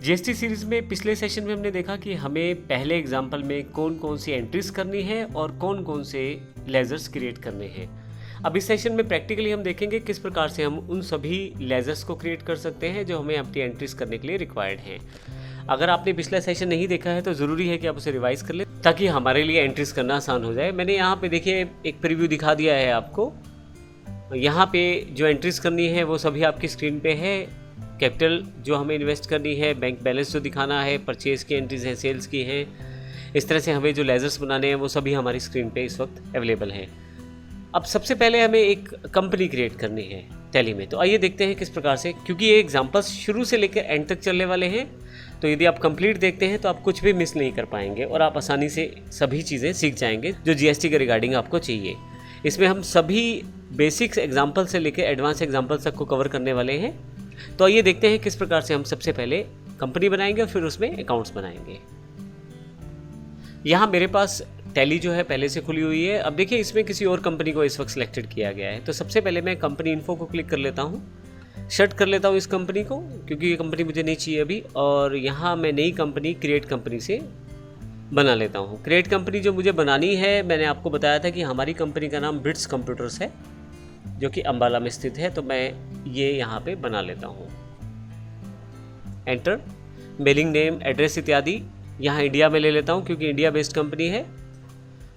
GST series में पिछले session में हमने देखा कि हमें पहले एग्जाम्पल में कौन कौन सी एंट्रीज करनी है और कौन कौन से लेजर्स क्रिएट करने हैं। अब इस सेशन में प्रैक्टिकली हम देखेंगे किस प्रकार से हम उन सभी लेजर्स को क्रिएट कर सकते हैं जो हमें अपनी एंट्रीज करने के लिए रिक्वायर्ड हैं। अगर आपने पिछला सेशन नहीं देखा है तो ज़रूरी है कि आप उसे रिवाइज कर लें ताकि हमारे लिए एंट्रीज करना आसान हो जाए। मैंने यहाँ पे देखिए एक प्रीव्यू दिखा दिया है आपको। यहाँ पे जो एंट्रीज करनी है वो सभी आपकी स्क्रीन पे है। कैपिटल जो हमें इन्वेस्ट करनी है, बैंक बैलेंस जो दिखाना है, परचेज़ की एंट्रीज हैं, सेल्स की हैं, इस तरह से हमें जो लेजर्स बनाने हैं वो सभी हमारी स्क्रीन पे इस वक्त अवेलेबल हैं। अब सबसे पहले हमें एक कंपनी क्रिएट करनी है टैली में। तो आइए देखते हैं किस प्रकार से, क्योंकि ये एग्जांपल्स शुरू से लेकर एंड तक चलने वाले हैं। तो यदि आप कंप्लीट देखते हैं तो आप कुछ भी मिस नहीं कर पाएंगे और आप आसानी से सभी चीज़ें सीख जाएंगे जो जीएसटी के रिगार्डिंग आपको चाहिए। इसमें हम सभी बेसिक्स एग्जाम्पल से लेकर एडवांस एग्जाम्पल तक को कवर करने वाले हैं। तो आइए देखते हैं किस प्रकार से हम सबसे पहले कंपनी बनाएंगे और फिर उसमें अकाउंट्स बनाएंगे। यहाँ मेरे पास टैली जो है पहले से खुली हुई है। अब देखिए इसमें किसी और कंपनी को इस वक्त सिलेक्टेड किया गया है। तो सबसे पहले मैं कंपनी इन्फो को क्लिक कर लेता हूँ, शट कर लेता हूँ इस कंपनी को, क्योंकि ये कंपनी मुझे नहीं चाहिए अभी। और यहाँ मैं नई कंपनी क्रिएट कंपनी से बना लेता हूँ। क्रिएट कंपनी जो मुझे बनानी है, मैंने आपको बताया था कि हमारी कंपनी का नाम बिट्स कंप्यूटर्स है जो कि अंबाला में स्थित है। तो मैं ये यहाँ पे बना लेता हूँ। एंटर, मेलिंग नेम, एड्रेस इत्यादि यहाँ इंडिया में ले लेता हूँ क्योंकि इंडिया बेस्ड कंपनी है।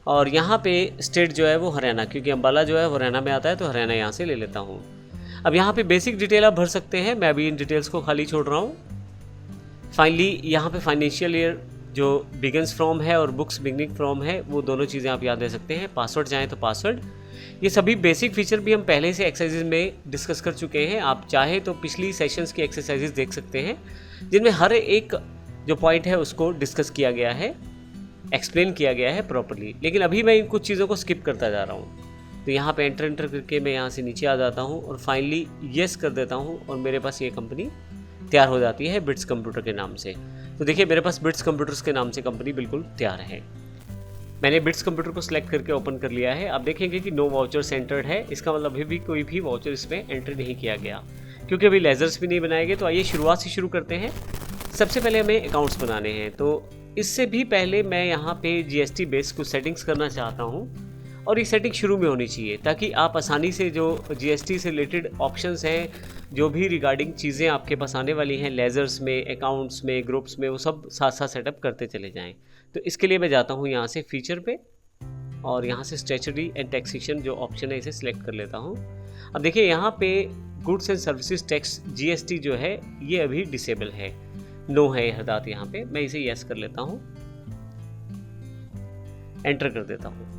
और यहाँ पे स्टेट जो है वो हरियाणा, क्योंकि अंबाला जो है हरियाणा में आता है तो हरियाणा यहाँ से ले लेता हूँ। अब यहाँ पे बेसिक डिटेल आप भर सकते हैं, मैं अभी इन डिटेल्स को खाली छोड़ रहा हूँ। फाइनली यहाँ पे फाइनेंशियल ईयर जो बिगिंस फ्रॉम है और बुक्स बिगनिंग फ्रॉम है, वो दोनों चीज़ें आप याद दे सकते हैं। पासवर्ड चाहें तो पासवर्ड, ये सभी बेसिक फीचर भी हम पहले से एक्सरसाइजेज में डिस्कस कर चुके हैं। आप चाहे तो पिछली सेशंस की एक्सरसाइजेज देख सकते हैं जिनमें हर एक जो पॉइंट है उसको डिस्कस किया गया है, एक्सप्लेन किया गया है प्रॉपर्ली। लेकिन अभी मैं इन कुछ चीज़ों को स्किप करता जा रहा हूँ। तो यहाँ पे एंटर करके मैं यहाँ से नीचे आ जाता हूँ और फाइनली येस कर देता हूँ और मेरे पास ये कंपनी तैयार हो जाती है बिट्स कंप्यूटर के नाम से। तो देखिए मेरे पास बिट्स कंप्यूटर्स के नाम से कंपनी बिल्कुल तैयार है। मैंने बिट्स कंप्यूटर को सिलेक्ट करके ओपन कर लिया है। आप देखेंगे कि नो वाउचर्स एंटर्ड है। इसका मतलब अभी भी कोई भी वाउचर इसमें एंटर नहीं किया गया क्योंकि अभी लेजर्स भी नहीं बनाए गए। तो आइए शुरुआत से शुरू करते हैं। सबसे पहले हमें अकाउंट्स बनाने हैं। तो इससे भी पहले मैं यहाँ पे जीएसटी बेस कुछ सेटिंग्स करना चाहता हूँ और ये सेटिंग शुरू में होनी चाहिए ताकि आप आसानी से जो जीएसटी से रिलेटेड ऑप्शंस हैं, जो भी रिगार्डिंग चीज़ें आपके पास आने वाली हैं लेजर्स में, अकाउंट्स में, ग्रुप्स में, वो सब साथ साथ सेटअप करते चले जाएं। तो इसके लिए मैं जाता हूँ यहाँ से फीचर पे और यहाँ से स्टैट्यूटरी एंड टैक्सेशन जो ऑप्शन है इसे सिलेक्ट कर लेता हूँ। अब देखिए यहाँ पे goods and services tax GST जो है ये अभी डिसेबल है, नो है हरदात। यहाँ पे मैं इसे यस कर लेता हूँ, एंटर कर देता हूँ।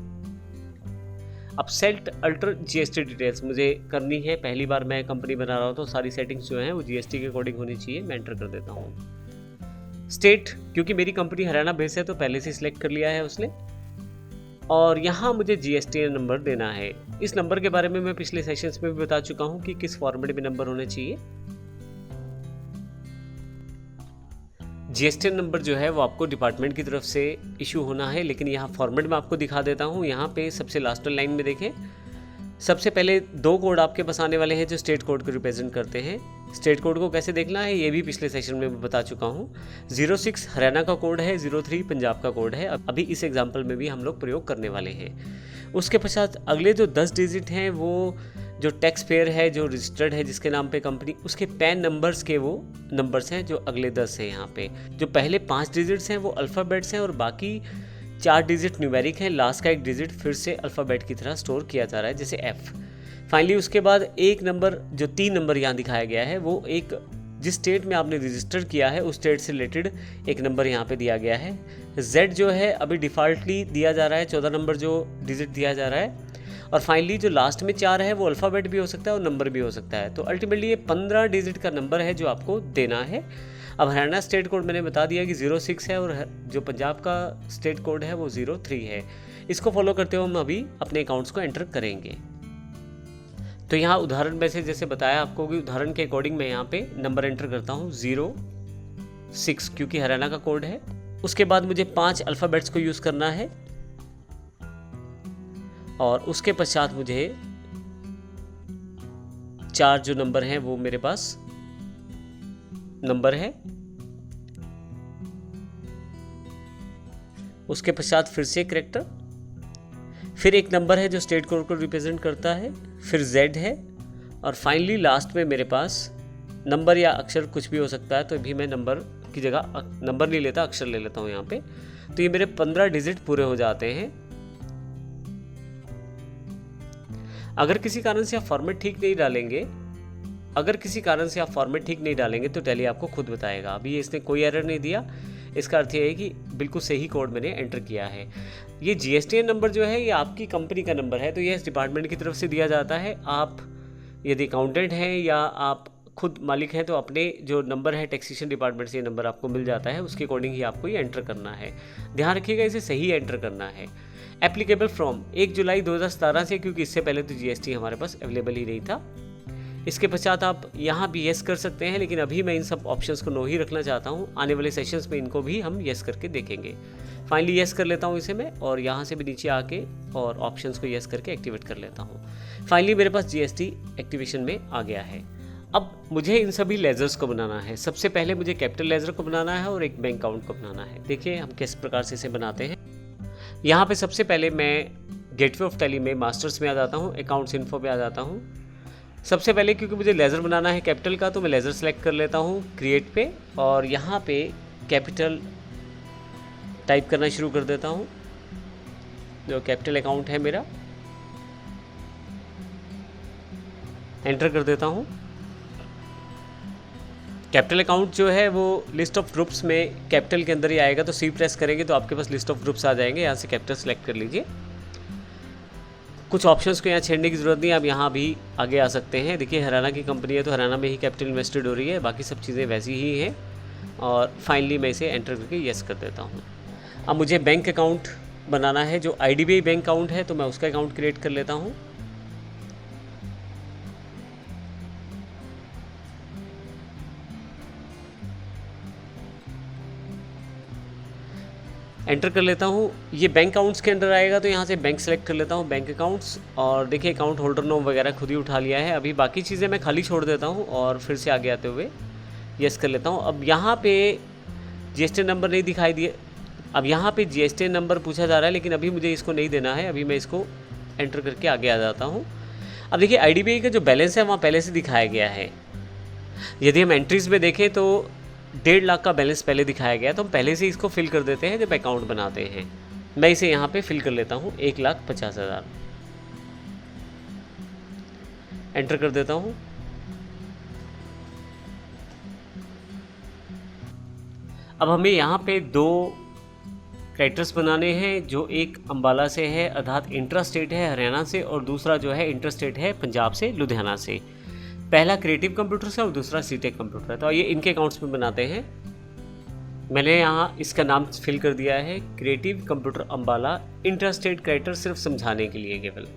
अब सेट अल्टर जीएसटी डिटेल्स मुझे करनी है। पहली बार मैं कंपनी बना रहा हूँ तो सारी सेटिंग्स जो हैं वो जीएसटी के अकॉर्डिंग होनी चाहिए। मैं एंटर कर देता हूँ। स्टेट, क्योंकि मेरी कंपनी हरियाणा बेस है तो पहले से सिलेक्ट कर लिया है उसने। और यहाँ मुझे जीएसटी नंबर देना है। इस नंबर के बारे में मैं पिछले सेशंस में भी बता चुका हूँ कि किस फॉर्मेट में नंबर होने चाहिए। जीएसटी नंबर जो है वो आपको डिपार्टमेंट की तरफ से इशू होना है, लेकिन यहाँ फॉर्मेट में आपको दिखा देता हूँ। यहाँ पे सबसे लास्ट लाइन में देखें, सबसे पहले दो कोड आपके पास आने वाले हैं जो स्टेट कोड को रिप्रेजेंट करते हैं। स्टेट कोड को कैसे देखना है ये भी पिछले सेशन में बता चुका हूँ। 06 हरियाणा का कोड है, 03 पंजाब का कोड है। अभी इस एग्जाम्पल में भी हम लोग प्रयोग करने वाले हैं। उसके पश्चात अगले जो 10 डिजिट हैं वो जो टैक्स पेयर है, जो रजिस्टर्ड है जिसके नाम पे कंपनी, उसके पैन नंबर्स के वो नंबर्स हैं जो अगले 10 हैं। यहाँ पे जो पहले 5 डिजिट्स हैं वो अल्फ़ाबेट्स हैं और बाकी 4 डिजिट न्यूमेरिक हैं। लास्ट का एक डिजिट फिर से अल्फ़ाबेट की तरह स्टोर किया जा रहा है जैसे F। फाइनली उसके बाद एक नंबर, जो 3 नंबर यहाँ दिखाया गया है, वो एक जिस स्टेट में आपने रजिस्टर किया है उस स्टेट से रिलेटेड एक नंबर यहाँ पे दिया गया है। Z जो है अभी डिफ़ॉल्टली दिया जा रहा है, 14 नंबर जो डिजिट दिया जा रहा है। और फाइनली जो लास्ट में 4 है वो अल्फ़ाबेट भी हो सकता है और नंबर भी हो सकता है। तो अल्टीमेटली ये 15 डिजिट का नंबर है जो आपको देना है। अब हरियाणा स्टेट कोड मैंने बता दिया कि 06 है और जो पंजाब का स्टेट कोड है वो 03 है। इसको फॉलो करते हुए हम अभी अपने अकाउंट्स को एंटर करेंगे। तो यहाँ उदाहरण में से जैसे बताया आपको कि उदाहरण के अकॉर्डिंग मैं यहाँ पे नंबर एंटर करता हूँ 06 क्योंकि हरियाणा का कोड है। उसके बाद मुझे 5 अल्फ़ाबेट्स को यूज़ करना है और उसके पश्चात मुझे 4 जो नंबर हैं वो मेरे पास नंबर है उसके पश्चात फिर से करेक्टर, फिर एक नंबर है जो स्टेट कोड को रिप्रेजेंट करता है, फिर Z है, और फाइनली लास्ट में मेरे पास नंबर या अक्षर कुछ भी हो सकता है, तो भी मैं नंबर की जगह नंबर नहीं लेता, अक्षर ले लेता हूँ यहाँ पे। तो ये मेरे 15 डिजिट पूरे हो जाते हैं। अगर किसी कारण से आप फॉर्मेट ठीक नहीं डालेंगे तो टैली आपको खुद बताएगा। अभी इसने कोई एरर नहीं दिया, इसका अर्थ ये है कि बिल्कुल सही कोड मैंने एंटर किया है। ये GSTN नंबर जो है ये आपकी कंपनी का नंबर है, तो ये इस डिपार्टमेंट की तरफ से दिया जाता है। आप यदि अकाउंटेंट हैं या आप खुद मालिक हैं तो अपने जो नंबर है टैक्सेशन डिपार्टमेंट से ये नंबर आपको मिल जाता है, उसके अकॉर्डिंग ही आपको ये एंटर करना है। ध्यान रखिएगा इसे सही एंटर करना है। एप्लीकेबल फ्रॉम 1 जुलाई 2017 से, क्योंकि इससे पहले तो GST हमारे पास अवेलेबल ही नहीं था। इसके पश्चात आप यहाँ भी येस कर सकते हैं, लेकिन अभी मैं इन सब ऑप्शंस को नो ही रखना चाहता हूँ। आने वाले सेशंस में इनको भी हम येस करके देखेंगे। फाइनली येस कर लेता हूँ इसे मैं, और यहाँ से भी नीचे आके और ऑप्शंस को येस करके एक्टिवेट कर लेता हूँ। फाइनली मेरे पास GST एक्टिवेशन में आ गया है। अब मुझे इन सभी लेजर्स को बनाना है। सबसे पहले मुझे कैपिटल लेजर को बनाना है और एक बैंक अकाउंट को बनाना है। देखिए हम किस प्रकार से इसे बनाते हैं। यहाँ पे सबसे पहले मैं गेटवे ऑफ टैली में मास्टर्स में आ जाता हूँ, अकाउंट्स इन्फो पे आ जाता हूँ। सबसे पहले क्योंकि मुझे लेज़र बनाना है कैपिटल का, तो मैं लेज़र सेलेक्ट कर लेता हूँ क्रिएट पे, और यहाँ पे कैपिटल टाइप करना शुरू कर देता हूँ। जो कैपिटल अकाउंट है मेरा, एंटर कर देता हूँ। कैपिटल अकाउंट जो है वो लिस्ट ऑफ ग्रुप्स में कैपिटल के अंदर ही आएगा, तो C प्रेस करेंगे तो आपके पास लिस्ट ऑफ ग्रुप्स आ जाएंगे। यहाँ से कैपिटल सेलेक्ट कर लीजिए। कुछ ऑप्शंस को यहाँ छेड़ने की ज़रूरत नहीं, आप यहाँ भी आगे आ सकते हैं। देखिए हरियाणा की कंपनी है तो हरियाणा में ही कैपिटल इन्वेस्टेड हो रही है, बाकी सब चीज़ें वैसी ही हैं। और फाइनली मैं इसे एंटर करके येस कर देता हूँ। अब मुझे बैंक अकाउंट बनाना है, जो IDBI बैंक अकाउंट है, तो मैं उसका अकाउंट क्रिएट कर लेता हूँ। एंटर कर लेता हूँ। ये बैंक अकाउंट्स के अंदर आएगा, तो यहाँ से बैंक सेलेक्ट कर लेता हूँ, बैंक अकाउंट्स। और देखिए अकाउंट होल्डर नाम वगैरह खुद ही उठा लिया है। अभी बाकी चीज़ें मैं खाली छोड़ देता हूँ और फिर से आगे आते हुए येस कर लेता हूँ। अब यहाँ पे GSTN नंबर नहीं दिखाई दिए। अब यहाँ पे GSTN नंबर पूछा जा रहा है, लेकिन अभी मुझे इसको नहीं देना है। अभी मैं इसको एंटर करके आगे आ जाता हूँ। अब देखिए IDBI का जो बैलेंस है वहाँ पहले से दिखाया गया है। यदि हम एंट्रीज़ में देखें तो 1.5 लाख का बैलेंस पहले दिखाया गया, तो हम पहले से इसको फिल कर देते हैं जब अकाउंट बनाते हैं। मैं इसे यहाँ पे फिल कर लेता हूँ 1,50,000, एंटर कर देता हूँ। अब हमें यहाँ पे 2 कैरेक्टर्स बनाने हैं, जो एक अम्बाला से है अर्थात इंट्रा स्टेट है हरियाणा से, और दूसरा जो है इंटर स्टेट है पंजाब से, लुधियाना से। पहला क्रिएटिव कंप्यूटर से और दूसरा सीटेक कंप्यूटर है। तो ये इनके अकाउंट्स में बनाते हैं। मैंने यहाँ इसका नाम फिल कर दिया है creative computer Ambala intra state character, सिर्फ समझाने के लिए केवल।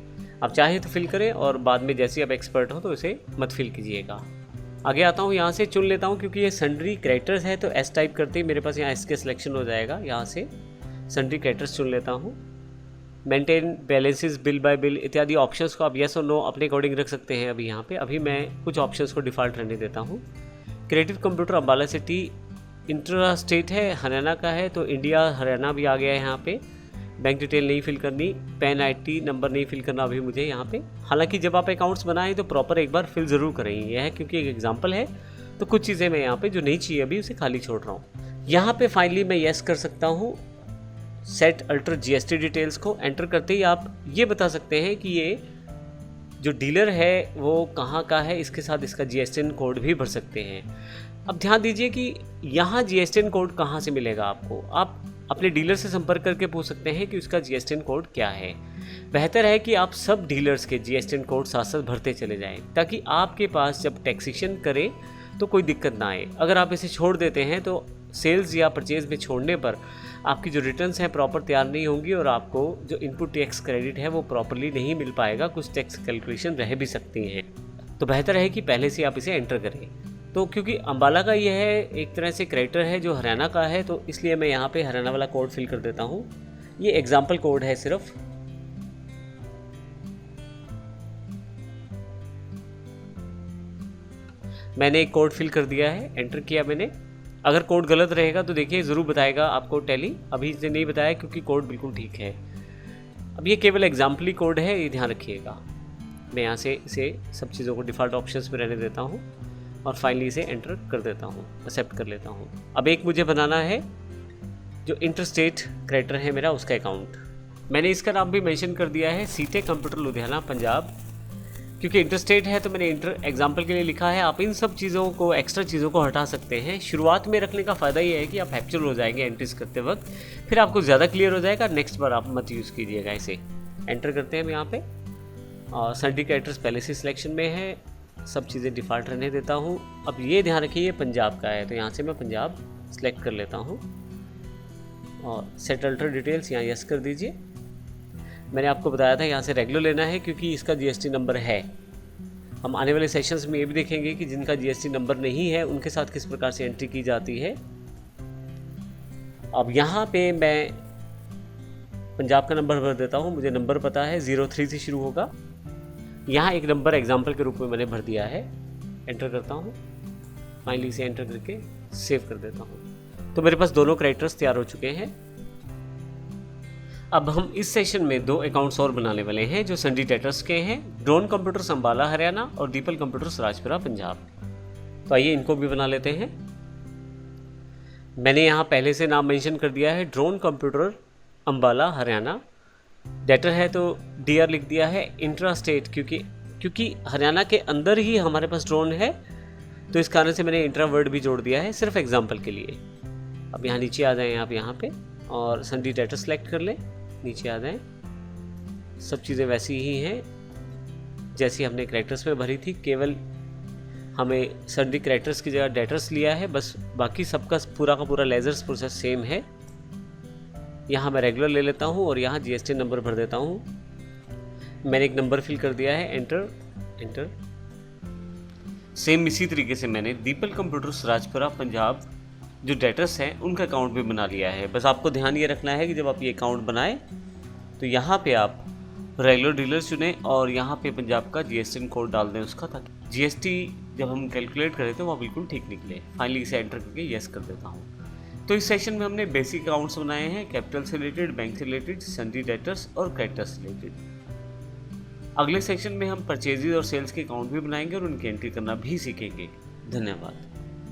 आप चाहे तो फिल करें और बाद में जैसे आप एक्सपर्ट हो तो इसे मत फिल कीजिएगा। आगे आता हूँ, यहाँ से चुन लेता हूँ क्योंकि ये सन्ड्री कैरेक्टर्स है, तो S टाइप करते ही मेरे पास यहाँ S के सिलेक्शन हो जाएगा। यहाँ से सन्ड्री कैरेक्टर्स चुन लेता हूँ। Maintain balances, bill bye bill इत्यादि ऑप्शंस को आप येस और नो अपने अकॉर्डिंग रख सकते हैं। अभी यहाँ पे अभी मैं कुछ ऑप्शंस को डिफ़ॉल्ट रहने देता हूँ। Creative computer Ambala city intra state है, हरियाणा का है, तो इंडिया हरियाणा भी आ गया है यहाँ पे। बैंक डिटेल नहीं फिल करनी, पैन IT नंबर नहीं फिल करना अभी मुझे यहाँ पे। हालांकि जब आप अकाउंट्स बनाएं तो प्रॉपर एक बार फिल ज़रूर करें। यह है क्योंकि एक एग्जाम्पल है, तो कुछ चीज़ें मैं यहाँ पे जो नहीं चाहिए अभी उसे खाली छोड़ रहा हूँ। यहाँ पे फाइनली मैं येस कर सकता हूँ। सेट अल्टर GST डिटेल्स को एंटर करते ही आप ये बता सकते हैं कि ये जो डीलर है वो कहाँ का है, इसके साथ इसका GSTN कोड भी भर सकते हैं। अब ध्यान दीजिए कि यहाँ GSTN कोड कहाँ से मिलेगा आपको। आप अपने डीलर से संपर्क करके पूछ सकते हैं कि उसका GSTN कोड क्या है। बेहतर है कि आप सब डीलर्स के GSTN कोड साथ साथ भरते चले जाएं, ताकि आपके पास जब टैक्सेशन करें तो कोई दिक्कत ना आए। अगर आप इसे छोड़ देते हैं तो सेल्स या परचेज में छोड़ने पर आपकी जो रिटर्न्स हैं प्रॉपर तैयार नहीं होंगी और आपको जो इनपुट टैक्स क्रेडिट है वो प्रॉपरली नहीं मिल पाएगा। कुछ टैक्स कैलकुलेशन रह भी सकती हैं, तो बेहतर है कि पहले से आप इसे एंटर करें। तो क्योंकि अम्बाला का ये है एक तरह से कैरेक्टर है जो हरियाणा का है, तो इसलिए मैं यहाँ पे हरियाणा वाला कोड फिल कर देता हूँ। ये एग्जाम्पल कोड है सिर्फ। मैंने एक कोड फिल कर दिया है, एंटर किया मैंने। अगर कोड गलत रहेगा तो देखिए ज़रूर बताएगा आपको टैली, अभी इसे नहीं बताया क्योंकि कोड बिल्कुल ठीक है। अब ये केवल एग्जाम्पली कोड है, ये ध्यान रखिएगा। मैं यहाँ से इसे सब चीज़ों को डिफ़ॉल्ट ऑप्शंस में रहने देता हूँ और फाइनली इसे एंटर कर देता हूँ, एक्सेप्ट कर लेता हूँ। अब एक मुझे बनाना है जो इंटरस्टेट क्रेडिटर है मेरा, उसका अकाउंट। मैंने इसका नाम भी मेंशन कर दिया है सीटे कंप्यूटर लुधियाना पंजाब, क्योंकि इंटरस्टेट है तो मैंने इंटर एग्जाम्पल के लिए लिखा है। आप इन सब चीज़ों को, एक्स्ट्रा चीज़ों को हटा सकते हैं। शुरुआत में रखने का फ़ायदा ये है कि आप हैप्चुअल हो जाएंगे एंट्रीज करते वक्त, फिर आपको ज़्यादा क्लियर हो जाएगा। नेक्स्ट बार आप मत यूज़ कीजिएगा इसे। एंटर करते हैं हम यहाँ पे, और सन्डी कैरेक्टर्स पहले से सिलेक्शन में है, सब चीज़ें डिफ़ॉल्ट रहने देता हूँ। अब ये ध्यान रखिए ये पंजाब का है, तो यहाँ से मैं पंजाब सेलेक्ट कर लेता हूँ और सेट अल्टर डिटेल्स यहाँ यस कर दीजिए। मैंने आपको बताया था यहाँ से रेगुलर लेना है क्योंकि इसका जीएसटी नंबर है। हम आने वाले सेशंस में ये भी देखेंगे कि जिनका जीएसटी नंबर नहीं है उनके साथ किस प्रकार से एंट्री की जाती है। अब यहाँ पे मैं पंजाब का नंबर भर देता हूँ, मुझे नंबर पता है 03 से शुरू होगा। यहाँ एक नंबर एग्जाम्पल के रूप में मैंने भर दिया है, एंटर करता हूँ, फाइनली से एंटर करके सेव कर देता हूँ। तो मेरे पास दोनों कैरेक्टर्स तैयार हो चुके हैं। अब हम इस सेशन में 2 अकाउंट्स और बनाने वाले हैं जो सन्डी डेटर्स के हैं, ड्रोन कंप्यूटर्स अम्बाला हरियाणा और दीपल कंप्यूटर्स राजपुरा पंजाब। तो आइए इनको भी बना लेते हैं। मैंने यहाँ पहले से नाम मेंशन कर दिया है drone computer Ambala Haryana. Debtor है तो डीआर लिख दिया है। इंट्रा स्टेट क्योंकि हरियाणा के अंदर ही हमारे पास ड्रोन है, तो इस कारण से मैंने इंट्रा वर्ड भी जोड़ दिया है सिर्फ एग्जाम्पल के लिए। अब यहाँ नीचे आ जाएं आप यहाँ पे और सन्डी डेटर सेलेक्ट कर लें, नीचे आ जाएं। सब चीज़ें वैसी ही हैं जैसी हमने कैरेक्टर्स में भरी थी, केवल हमें सन्डी कैरेक्टर्स की जगह डेटर्स लिया है बस, बाकी सबका पूरा का पूरा लेजर्स प्रोसेस सेम है। यहाँ मैं रेगुलर ले लेता हूँ और यहाँ जीएसटी नंबर भर देता हूँ। मैंने एक नंबर फिल कर दिया है, एंटर एंटर। सेम इसी तरीके से मैंने दीपल कंप्यूटर्स राजपुरा पंजाब जो डेटर्स हैं उनका अकाउंट भी बना लिया है। बस आपको ध्यान ये रखना है कि जब आप ये अकाउंट बनाएं तो यहाँ पे आप रेगुलर डीलर चुनें और यहाँ पे पंजाब का जीएसटी कोड डाल दें उसका, ताकि जीएसटी जब हम कैलकुलेट करें तो वह बिल्कुल ठीक निकले। फाइनली इसे एंटर करके यस कर देता हूँ। तो इस सेशन में हमने बेसिक अकाउंट्स बनाए हैं, कैपिटल से रिलेटेड, बैंक से रिलेटेड, सन्डी डेटर्स और क्रेडिटर्स से रिलेटेड। अगले सेशन में हम परचेजेज और सेल्स के अकाउंट भी बनाएंगे और उनकी एंट्री करना भी सीखेंगे। धन्यवाद।